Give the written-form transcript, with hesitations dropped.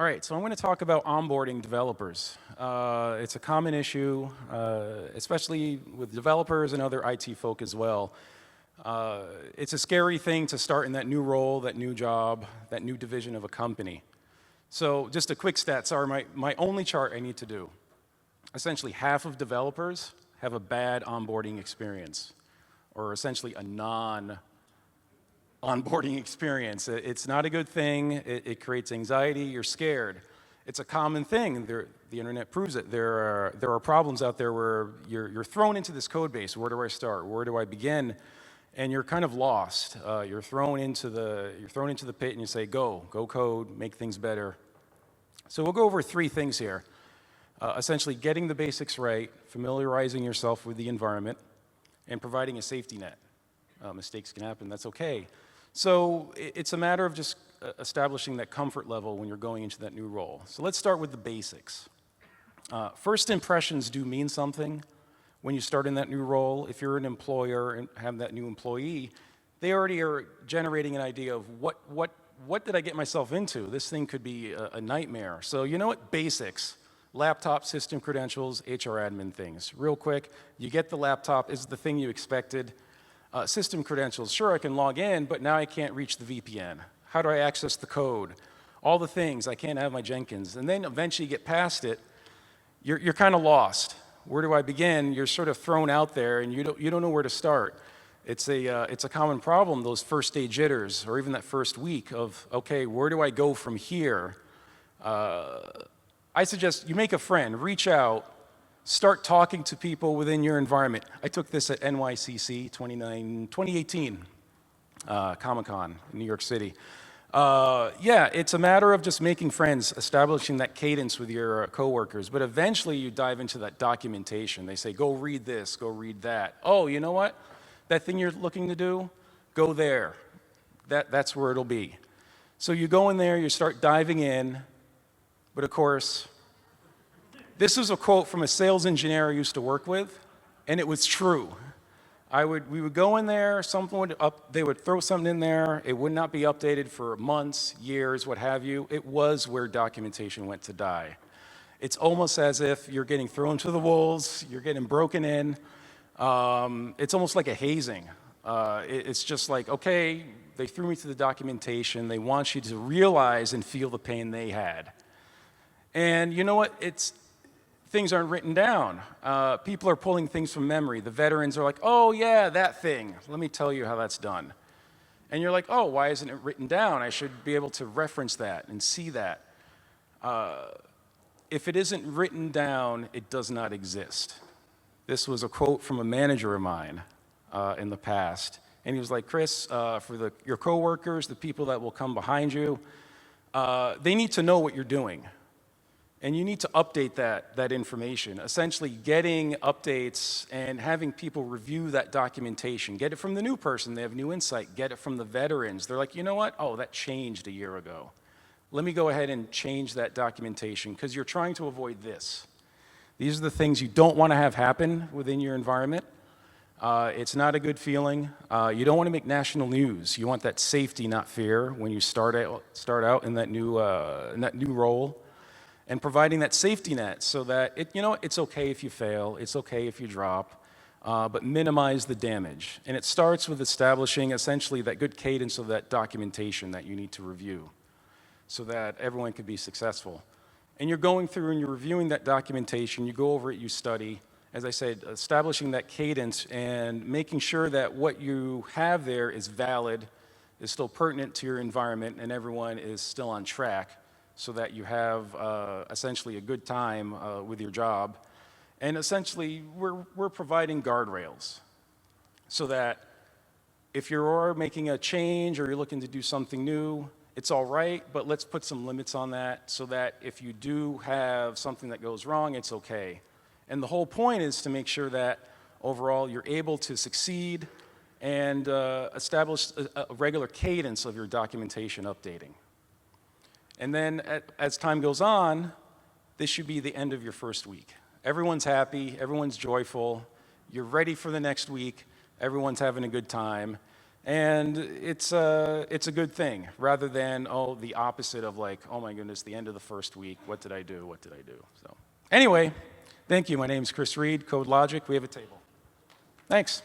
right, so I'm going to talk about onboarding developers. It's a common issue, especially with developers and other IT folk as well. It's a scary thing to start in that new role, that new job, that new division of a company. So just a quick stats are my only chart I need to do. Essentially, half of developers have a bad onboarding experience, or essentially a onboarding experience. It's not a good thing. It creates anxiety. You're scared. It's a common thing. The internet proves it. There are problems out there where you're thrown into this code base. Where do I start? Where do I begin? And you're kind of lost. You're thrown into the pit, and you say, go code, make things better. So we'll go over three things here. Essentially, getting the basics right, familiarizing yourself with the environment, and providing a safety net. Mistakes can happen. That's okay. So it's a matter of just establishing that comfort level when you're going into that new role. So let's start with the basics. First impressions do mean something when you start in that new role. If you're an employer and have that new employee, they already are generating an idea of what did I get myself into? This thing could be a nightmare. So you know what? Basics. Laptop, system credentials, HR admin things. Real quick, you get the laptop. Is the thing you expected? System credentials, sure, I can log in, but now I can't reach the VPN. How do I access the code? All the things, I can't have my Jenkins. And then eventually you get past it, you're kind of lost. Where do I begin? You're sort of thrown out there, and you don't know where to start. It's a common problem, those first day jitters, or even that first week of, okay, where do I go from here? I suggest you make a friend, reach out, start talking to people within your environment. I took this at NYCC 2018, Comic-Con in New York City. Yeah, it's a matter of just making friends, establishing that cadence with your coworkers, but eventually you dive into that documentation. They say, go read this, go read that. Oh, you know what? That thing you're looking to do, go there. That's where it'll be. So you go in there, you start diving in, but of course, this is a quote from a sales engineer I used to work with, and it was true. We would go in there, they would throw something in there, it would not be updated for months, years, what have you. It was where documentation went to die. It's almost as if you're getting thrown to the wolves, you're getting broken in. It's almost like a hazing. It's just like, okay, they threw me to the documentation, they want you to realize and feel the pain they had. And you know what? Things aren't written down. People are pulling things from memory. The veterans are like, oh yeah, that thing. Let me tell you how that's done. And you're like, oh, why isn't it written down? I should be able to reference that and see that. If it isn't written down, it does not exist. This was a quote from a manager of mine in the past. And he was like, Chris, for your coworkers, the people that will come behind you, they need to know what you're doing. And you need to update that information, essentially getting updates and having people review that documentation. Get it from the new person, they have new insight. Get it from the veterans. They're like, you know what? Oh, that changed a year ago. Let me go ahead and change that documentation because you're trying to avoid this. These are the things you don't want to have happen within your environment. It's not a good feeling. You don't want to make national news. You want that safety, not fear, when you start out in that new role. And providing that safety net so that, it's okay if you fail, it's okay if you drop, but minimize the damage. And it starts with establishing essentially that good cadence of that documentation that you need to review so that everyone can be successful. And you're going through and you're reviewing that documentation, you go over it, you study. As I said, establishing that cadence and making sure that what you have there is valid, is still pertinent to your environment, and everyone is still on track, so that you have essentially a good time with your job. And essentially, we're providing guardrails so that if you're making a change or you're looking to do something new, it's all right, but let's put some limits on that so that if you do have something that goes wrong, it's okay. And the whole point is to make sure that overall you're able to succeed and establish a regular cadence of your documentation updating. And then as time goes on, this should be the end of your first week. Everyone's happy, everyone's joyful, you're ready for the next week, everyone's having a good time, And it's a good thing, rather than, oh, the opposite of like, oh my goodness, the end of the first week, what did I do, what did I do? So anyway, thank you. My name is Reid, Code Logic. We have a table. Thanks.